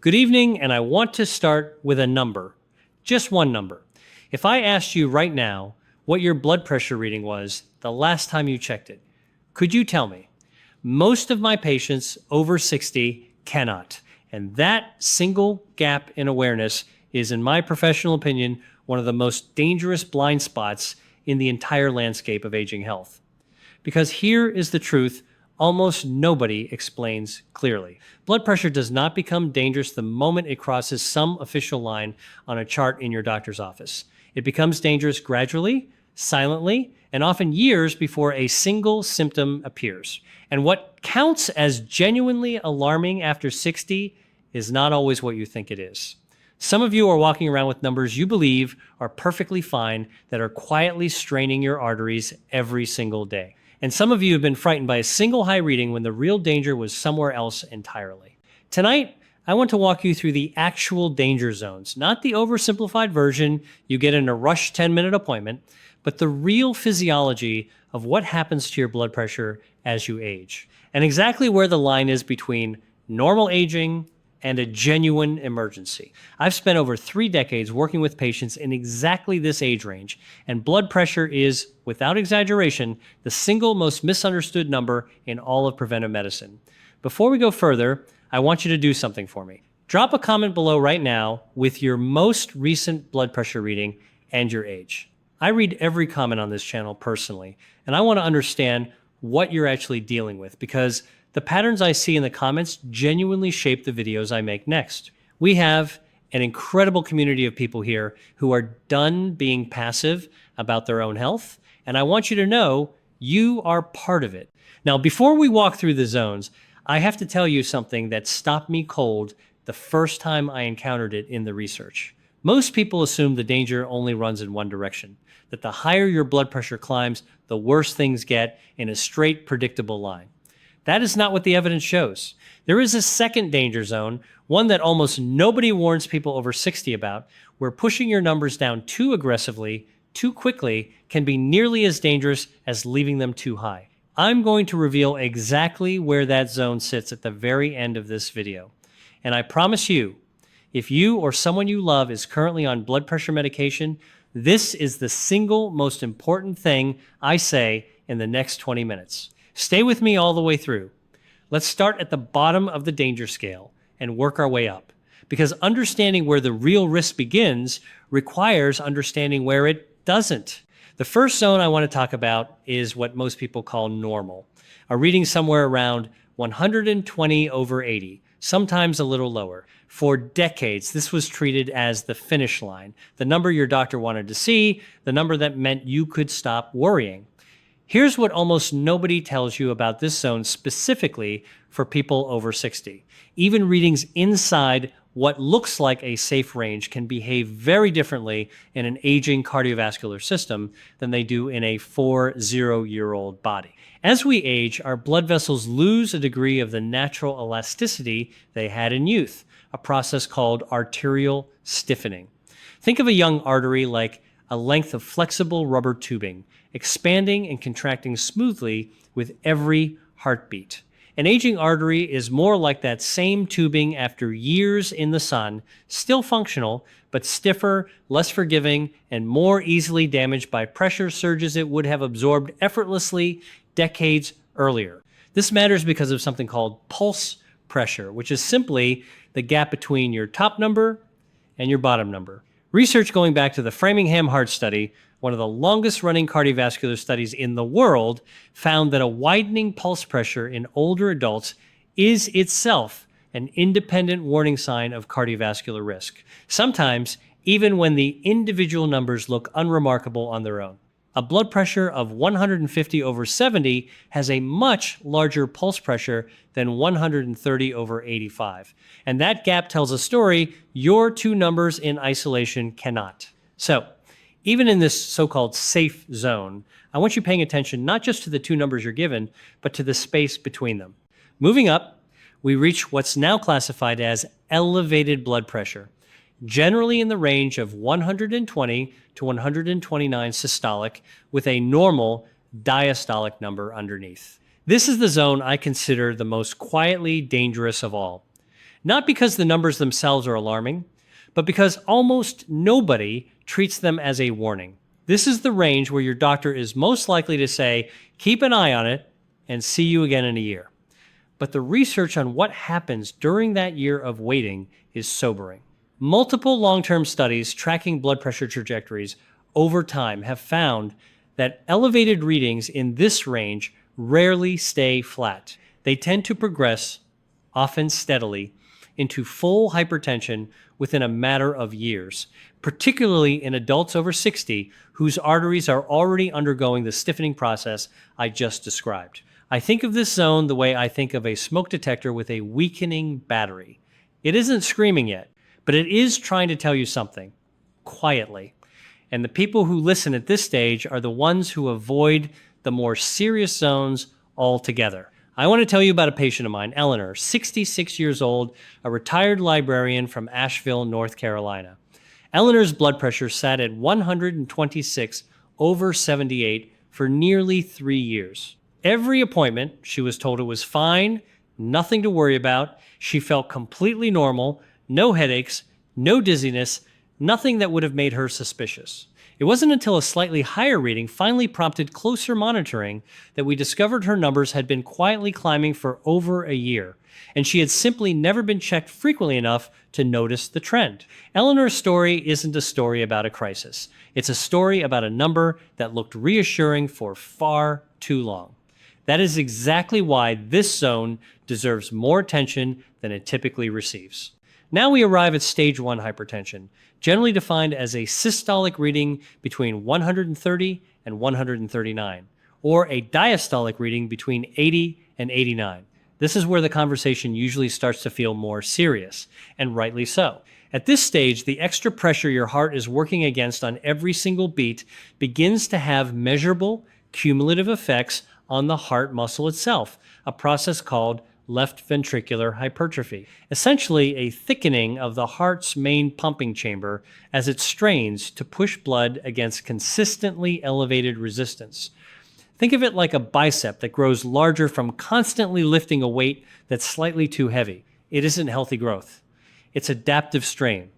Good evening, and I want to start with a number. Just one number. If I asked you right now what your blood pressure reading was the last time you checked it, could you tell me? Most of my patients over 60 cannot. And that single gap in awareness is, in my professional opinion, one of the most dangerous blind spots in the entire landscape of aging health. Because here is the truth almost nobody explains clearly. Blood pressure does not become dangerous the moment it crosses some official line on a chart in your doctor's office. It becomes dangerous gradually, silently, and often years before a single symptom appears. And what counts as genuinely alarming after 60 is not always what you think it is. Some of you are walking around with numbers you believe are perfectly fine that are quietly straining your arteries every single day. And some of you have been frightened by a single high reading when the real danger was somewhere else entirely. Tonight, I want to walk you through the actual danger zones, not the oversimplified version you get in a rush 10-minute appointment, but the real physiology of what happens to your blood pressure as you age, and exactly where the line is between normal aging and a genuine emergency. I've spent over 3 decades working with patients in exactly this age range, and blood pressure is, without exaggeration, the single most misunderstood number in all of preventive medicine. Before we go further, I want you to do something for me. Drop a comment below right now with your most recent blood pressure reading and your age. I read every comment on this channel personally, and I want to understand what you're actually dealing with, because the patterns I see in the comments genuinely shape the videos I make next. We have an incredible community of people here who are done being passive about their own health, and I want you to know you are part of it. Now, before we walk through the zones, I have to tell you something that stopped me cold the first time I encountered it in the research. Most people assume the danger only runs in one direction, that the higher your blood pressure climbs, the worse things get in a straight, predictable line. That is not what the evidence shows. There is a second danger zone, one that almost nobody warns people over 60 about, where pushing your numbers down too aggressively, too quickly, can be nearly as dangerous as leaving them too high. I'm going to reveal exactly where that zone sits at the very end of this video. And I promise you, if you or someone you love is currently on blood pressure medication, this is the single most important thing I say in the next 20 minutes. Stay with me all the way through. Let's start at the bottom of the danger scale and work our way up, because understanding where the real risk begins requires understanding where it doesn't. The first zone I want to talk about is what most people call normal, a reading somewhere around 120/80, sometimes a little lower. For decades, this was treated as the finish line, the number your doctor wanted to see, the number that meant you could stop worrying. Here's what almost nobody tells you about this zone specifically for people over 60. Even readings inside what looks like a safe range can behave very differently in an aging cardiovascular system than they do in a 40-year-old body. As we age, our blood vessels lose a degree of the natural elasticity they had in youth, a process called arterial stiffening. Think of a young artery like a length of flexible rubber tubing, expanding and contracting smoothly with every heartbeat. An aging artery is more like that same tubing after years in the sun, still functional, but stiffer, less forgiving, and more easily damaged by pressure surges it would have absorbed effortlessly decades earlier. This matters because of something called pulse pressure, which is simply the gap between your top number and your bottom number. Research going back to the Framingham Heart Study, one of the longest-running cardiovascular studies in the world, found that a widening pulse pressure in older adults is itself an independent warning sign of cardiovascular risk, sometimes even when the individual numbers look unremarkable on their own. A blood pressure of 150/70 has a much larger pulse pressure than 130/85. And that gap tells a story your two numbers in isolation cannot. So, even in this so-called safe zone, I want you paying attention not just to the two numbers you're given, but to the space between them. Moving up, we reach what's now classified as elevated blood pressure, generally in the range of 120 to 129 systolic, with a normal diastolic number underneath. This is the zone I consider the most quietly dangerous of all. Not because the numbers themselves are alarming, but because almost nobody treats them as a warning. This is the range where your doctor is most likely to say, keep an eye on it and see you again in a year. But the research on what happens during that year of waiting is sobering. Multiple long-term studies tracking blood pressure trajectories over time have found that elevated readings in this range rarely stay flat. They tend to progress, often steadily, into full hypertension within a matter of years, particularly in adults over 60 whose arteries are already undergoing the stiffening process I just described. I think of this zone the way I think of a smoke detector with a weakening battery. It isn't screaming yet, but it is trying to tell you something, quietly. And the people who listen at this stage are the ones who avoid the more serious zones altogether. I want to tell you about a patient of mine, Eleanor, 66 years old, a retired librarian from Asheville, North Carolina. Eleanor's blood pressure sat at 126/78 for nearly 3 years. Every appointment, she was told it was fine, nothing to worry about. She felt completely normal, no headaches, no dizziness, nothing that would have made her suspicious. It wasn't until a slightly higher reading finally prompted closer monitoring that we discovered her numbers had been quietly climbing for over a year, and she had simply never been checked frequently enough to notice the trend. Eleanor's story isn't a story about a crisis. It's a story about a number that looked reassuring for far too long. That is exactly why this zone deserves more attention than it typically receives. Now we arrive at stage 1 hypertension, generally defined as a systolic reading between 130 and 139, or a diastolic reading between 80 and 89. This is where the conversation usually starts to feel more serious, and rightly so. At this stage, the extra pressure your heart is working against on every single beat begins to have measurable, cumulative effects on the heart muscle itself, a process called left ventricular hypertrophy, essentially a thickening of the heart's main pumping chamber as it strains to push blood against consistently elevated resistance. Think of it like a bicep that grows larger from constantly lifting a weight that's slightly too heavy. It isn't healthy growth. It's adaptive strain.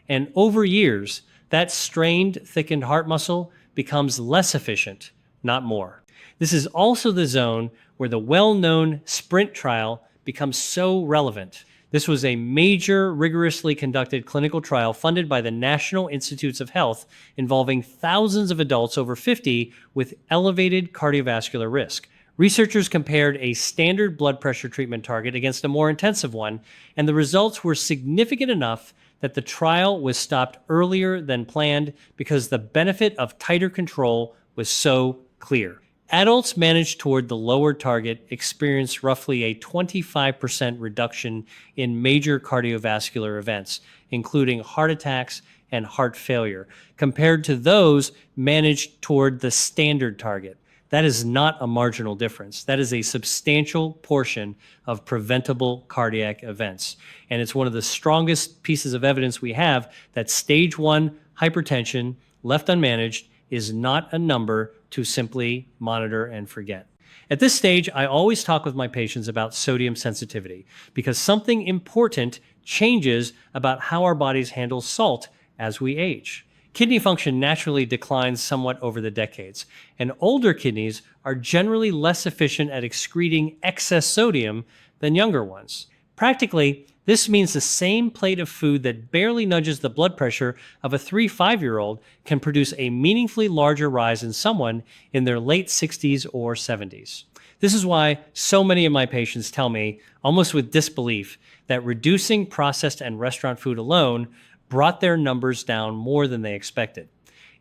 And over years, that strained, thickened heart muscle becomes less efficient, not more. This is also the zone where the well-known SPRINT trial becomes so relevant. This was a major, rigorously conducted clinical trial funded by the National Institutes of Health involving thousands of adults over 50 with elevated cardiovascular risk. Researchers compared a standard blood pressure treatment target against a more intensive one, and the results were significant enough that the trial was stopped earlier than planned because the benefit of tighter control was so clear. Adults managed toward the lower target experienced roughly a 25% reduction in major cardiovascular events, including heart attacks and heart failure, compared to those managed toward the standard target. That is not a marginal difference. That is a substantial portion of preventable cardiac events. And it's one of the strongest pieces of evidence we have that stage 1 hypertension, left unmanaged, is not a number to simply monitor and forget. At this stage, I always talk with my patients about sodium sensitivity because something important changes about how our bodies handle salt as we age. Kidney function naturally declines somewhat over the decades, and older kidneys are generally less efficient at excreting excess sodium than younger ones. Practically, this means the same plate of food that barely nudges the blood pressure of a 3-5-year-old can produce a meaningfully larger rise in someone in their late 60s or 70s. This is why so many of my patients tell me, almost with disbelief, that reducing processed and restaurant food alone brought their numbers down more than they expected.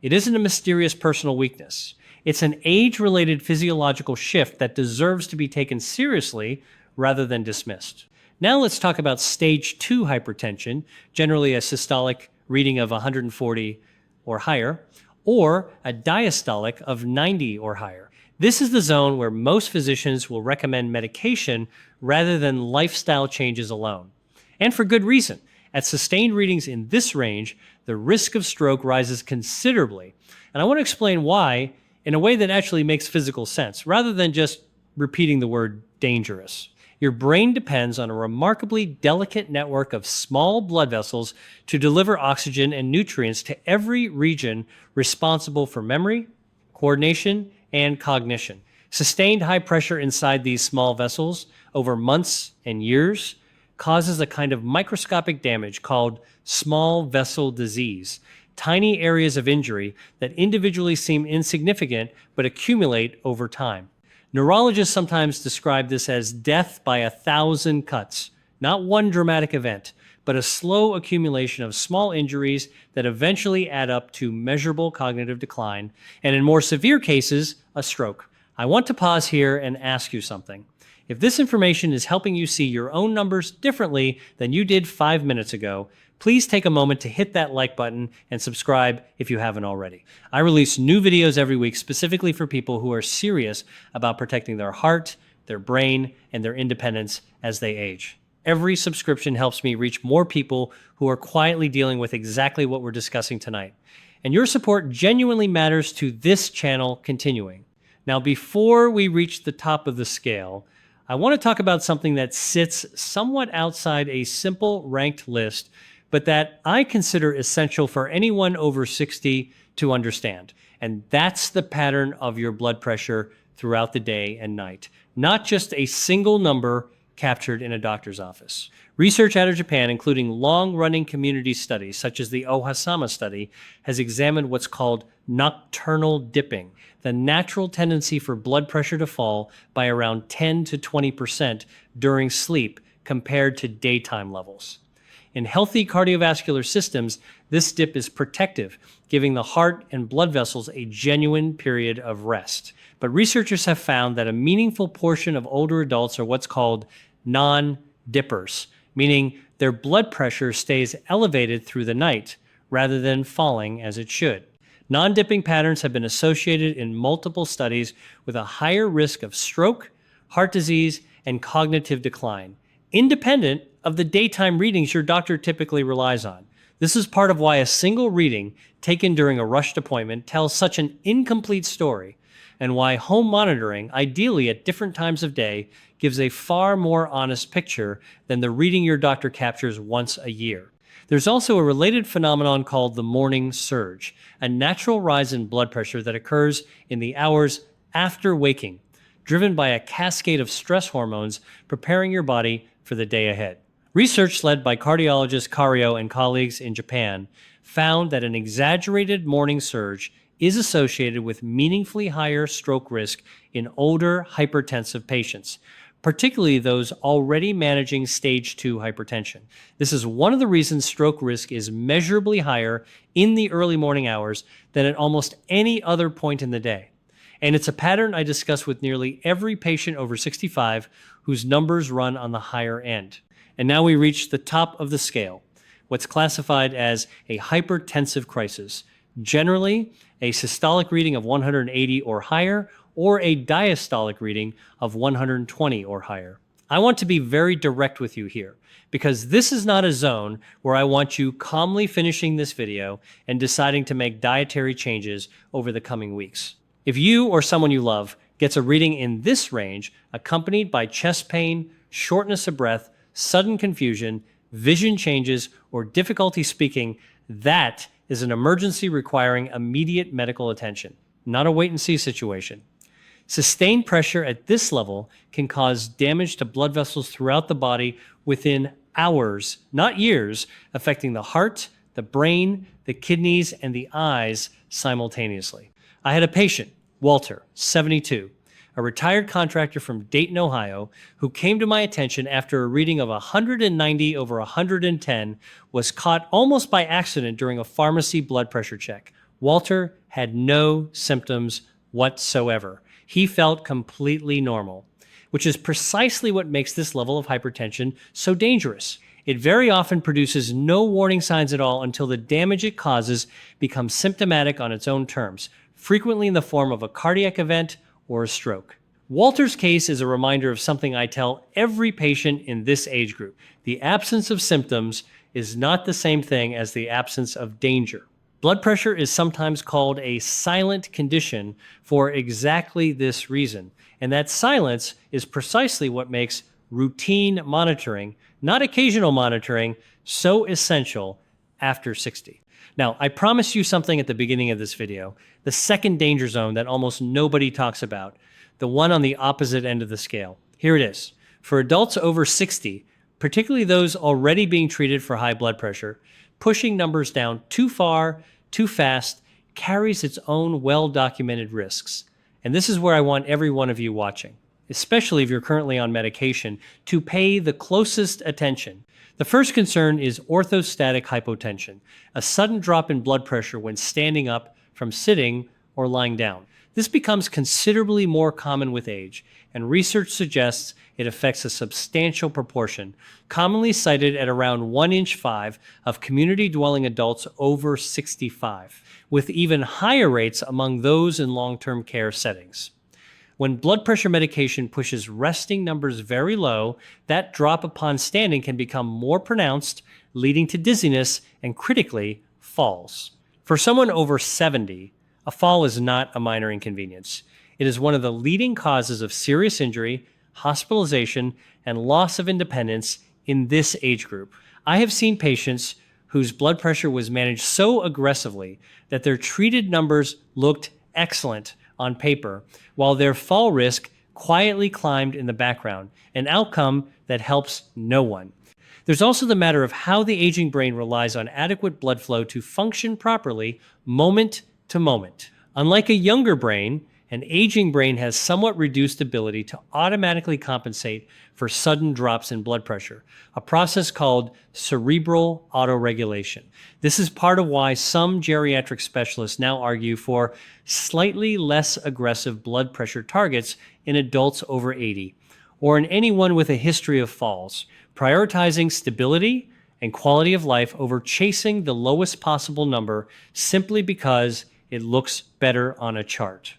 It isn't a mysterious personal weakness. It's an age-related physiological shift that deserves to be taken seriously rather than dismissed. Now let's talk about stage 2 hypertension, generally a systolic reading of 140 or higher, or a diastolic of 90 or higher. This is the zone where most physicians will recommend medication rather than lifestyle changes alone. And for good reason. At sustained readings in this range, the risk of stroke rises considerably. And I want to explain why in a way that actually makes physical sense, rather than just repeating the word dangerous. Your brain depends on a remarkably delicate network of small blood vessels to deliver oxygen and nutrients to every region responsible for memory, coordination, and cognition. Sustained high pressure inside these small vessels over months and years causes a kind of microscopic damage called small vessel disease, tiny areas of injury that individually seem insignificant but accumulate over time. Neurologists sometimes describe this as death by 1,000 cuts, not one dramatic event, but a slow accumulation of small injuries that eventually add up to measurable cognitive decline, and in more severe cases, a stroke. I want to pause here and ask you something. If this information is helping you see your own numbers differently than you did 5 minutes ago, please take a moment to hit that like button and subscribe if you haven't already. I release new videos every week specifically for people who are serious about protecting their heart, their brain, and their independence as they age. Every subscription helps me reach more people who are quietly dealing with exactly what we're discussing tonight. And your support genuinely matters to this channel continuing. Now, before we reach the top of the scale, I want to talk about something that sits somewhat outside a simple ranked list, but that I consider essential for anyone over 60 to understand. And that's the pattern of your blood pressure throughout the day and night, not just a single number captured in a doctor's office. Research out of Japan, including long-running community studies such as the Ohasama study, has examined what's called nocturnal dipping, the natural tendency for blood pressure to fall by around 10 to 20% during sleep compared to daytime levels. In healthy cardiovascular systems, this dip is protective, giving the heart and blood vessels a genuine period of rest. But researchers have found that a meaningful portion of older adults are what's called non-dippers, meaning their blood pressure stays elevated through the night rather than falling as it should. Non-dipping patterns have been associated in multiple studies with a higher risk of stroke, heart disease, and cognitive decline, independent of the daytime readings your doctor typically relies on. This is part of why a single reading taken during a rushed appointment tells such an incomplete story, and why home monitoring, ideally at different times of day, gives a far more honest picture than the reading your doctor captures once a year. There's also a related phenomenon called the morning surge, a natural rise in blood pressure that occurs in the hours after waking, driven by a cascade of stress hormones preparing your body for the day ahead. Research led by cardiologist Kario and colleagues in Japan found that an exaggerated morning surge is associated with meaningfully higher stroke risk in older hypertensive patients, particularly those already managing stage 2 hypertension. This is one of the reasons stroke risk is measurably higher in the early morning hours than at almost any other point in the day. And it's a pattern I discuss with nearly every patient over 65 whose numbers run on the higher end. And now we reach the top of the scale, what's classified as a hypertensive crisis, generally a systolic reading of 180 or higher, or a diastolic reading of 120 or higher. I want to be very direct with you here, because this is not a zone where I want you calmly finishing this video and deciding to make dietary changes over the coming weeks. If you or someone you love gets a reading in this range, accompanied by chest pain, shortness of breath, sudden confusion, vision changes, or difficulty speaking, that is an emergency requiring immediate medical attention, not a wait-and-see situation. Sustained pressure at this level can cause damage to blood vessels throughout the body within hours, not years, affecting the heart, the brain, the kidneys, and the eyes simultaneously. I had a patient, Walter, 72, a retired contractor from Dayton, Ohio, who came to my attention after a reading of 190 over 110 was caught almost by accident during a pharmacy blood pressure check. Walter had no symptoms whatsoever. He felt completely normal, which is precisely what makes this level of hypertension so dangerous. It very often produces no warning signs at all until the damage it causes becomes symptomatic on its own terms, frequently in the form of a cardiac event or a stroke. Walter's case is a reminder of something I tell every patient in this age group. The absence of symptoms is not the same thing as the absence of danger. Blood pressure is sometimes called a silent condition for exactly this reason, and that silence is precisely what makes routine monitoring, not occasional monitoring, so essential after 60. Now, I promised you something at the beginning of this video, the second danger zone that almost nobody talks about, the one on the opposite end of the scale. Here it is. For adults over 60, particularly those already being treated for high blood pressure, pushing numbers down too far, too fast, carries its own well-documented risks. And this is where I want every one of you watching, especially if you're currently on medication, to pay the closest attention. The first concern is orthostatic hypotension, a sudden drop in blood pressure when standing up from sitting or lying down. This becomes considerably more common with age, and research suggests it affects a substantial proportion, commonly cited at around 1 in 5 of community-dwelling adults over 65, with even higher rates among those in long-term care settings. When blood pressure medication pushes resting numbers very low, that drop upon standing can become more pronounced, leading to dizziness and, critically, falls. For someone over 70, a fall is not a minor inconvenience. It is one of the leading causes of serious injury, hospitalization, and loss of independence in this age group. I have seen patients whose blood pressure was managed so aggressively that their treated numbers looked excellent on paper, while their fall risk quietly climbed in the background, an outcome that helps no one. There's also the matter of how the aging brain relies on adequate blood flow to function properly moment to moment. Unlike a younger brain, an aging brain has somewhat reduced ability to automatically compensate for sudden drops in blood pressure, a process called cerebral autoregulation. This is part of why some geriatric specialists now argue for slightly less aggressive blood pressure targets in adults over 80, or in anyone with a history of falls, prioritizing stability and quality of life over chasing the lowest possible number simply because it looks better on a chart.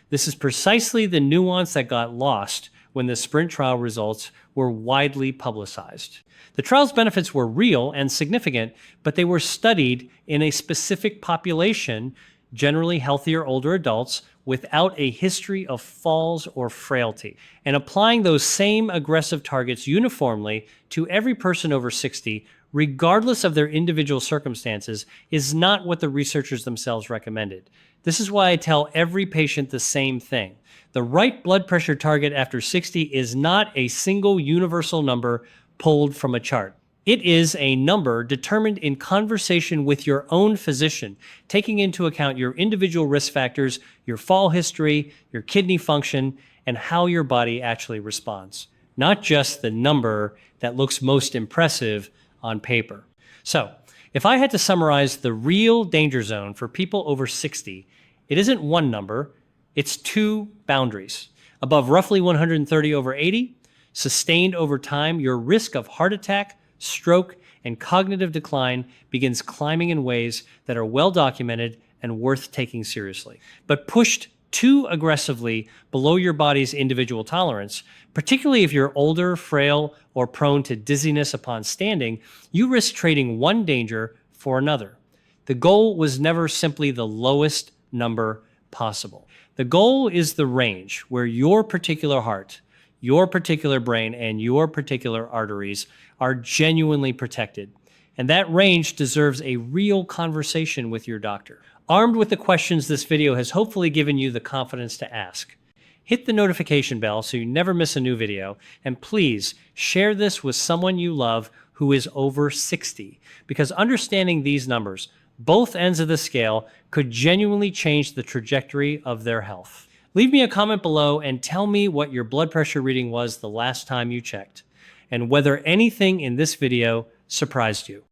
This is precisely the nuance that got lost when the SPRINT trial results were widely publicized. The trial's benefits were real and significant, but they were studied in a specific population, generally healthier older adults, without a history of falls or frailty. And applying those same aggressive targets uniformly to every person over 60, regardless of their individual circumstances, is not what the researchers themselves recommended. This is why I tell every patient the same thing. The right blood pressure target after 60 is not a single universal number pulled from a chart. It is a number determined in conversation with your own physician, taking into account your individual risk factors, your fall history, your kidney function, and how your body actually responds, not just the number that looks most impressive on paper. So, if I had to summarize the real danger zone for people over 60, it isn't one number, it's two boundaries. Above roughly 130 over 80, sustained over time, your risk of heart attack, stroke, and cognitive decline begins climbing in ways that are well documented and worth taking seriously. But pushed too aggressively below your body's individual tolerance, particularly if you're older, frail, or prone to dizziness upon standing, you risk trading one danger for another. The goal was never simply the lowest number possible. The goal is the range where your particular heart, your particular brain, and your particular arteries are genuinely protected. And that range deserves a real conversation with your doctor. Armed with the questions this video has hopefully given you the confidence to ask, hit the notification bell so you never miss a new video, and please share this with someone you love who is over 60, because understanding these numbers, both ends of the scale, could genuinely change the trajectory of their health. Leave me a comment below and tell me what your blood pressure reading was the last time you checked, and whether anything in this video surprised you.